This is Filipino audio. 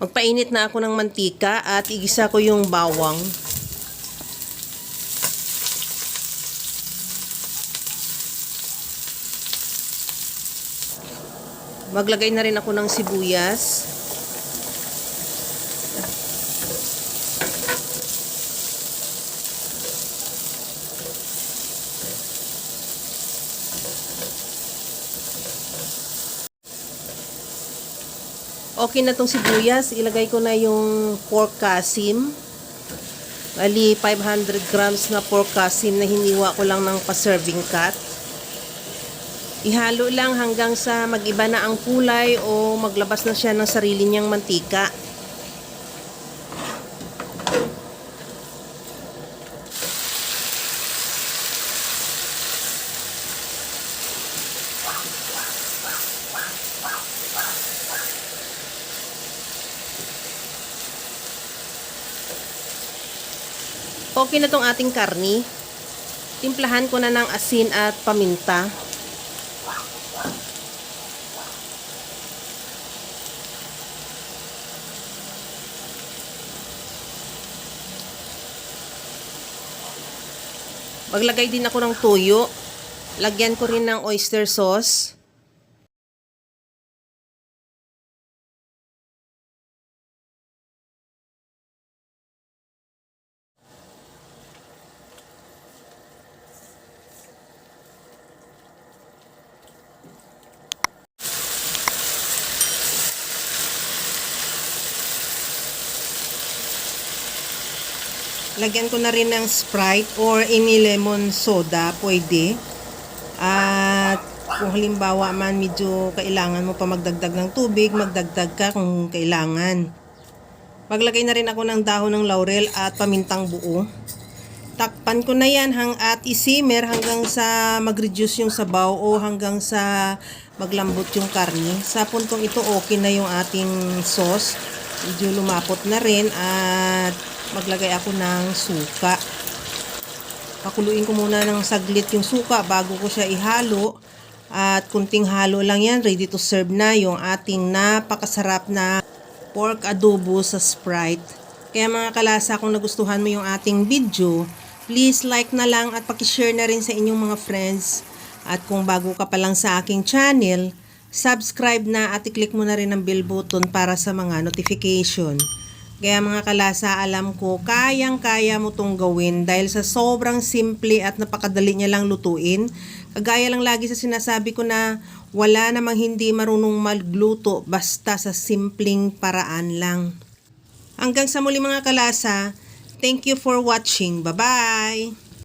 Magpainit na ako ng mantika at igisa ko yung bawang. Maglagay na rin ako ng sibuyas. Okay na tong sibuyas. Ilagay ko na yung pork kasim. Bali, 500 grams na pork kasim na hiniwa ko lang ng pa-serving cut. Ihalo lang hanggang sa mag-iba na ang kulay o maglabas na siya ng sarili niyang mantika. Okay na tong ating karni. Timplahan ko na ng asin at paminta. Maglagay din ako ng toyo. Lagyan ko rin ng oyster sauce. Lagyan ko na rin ng Sprite or any lemon soda, pwede. At kung halimbawa man medyo kailangan mo pa magdagdag ng tubig, magdagdag ka kung kailangan. Maglagay na rin ako ng dahon ng laurel at pamintang buo. Takpan ko na yan at isimmer hanggang sa mag-reduce yung sabaw o hanggang sa maglambot yung karne. Sa puntong ito okay na yung ating sauce. Medyo lumapot na rin at maglagay ako ng suka. Pakuluin ko muna ng saglit yung suka bago ko siya ihalo. At kunting halo lang yan, ready to serve na yung ating napakasarap na pork adobo sa Sprite. Kaya mga kalasa, kung nagustuhan mo yung ating video, please like na lang at pakishare na rin sa inyong mga friends. At kung bago ka pa lang sa aking channel, subscribe na at i-click mo na rin ang bell button para sa mga notification. Kaya mga kalasa, alam ko, kayang-kaya mo tong gawin dahil sa sobrang simple at napakadali niya lang lutuin. Kagaya lang lagi sa sinasabi ko na wala namang hindi marunong magluto basta sa simpleng paraan lang. Hanggang sa muli mga kalasa, thank you for watching. Bye-bye!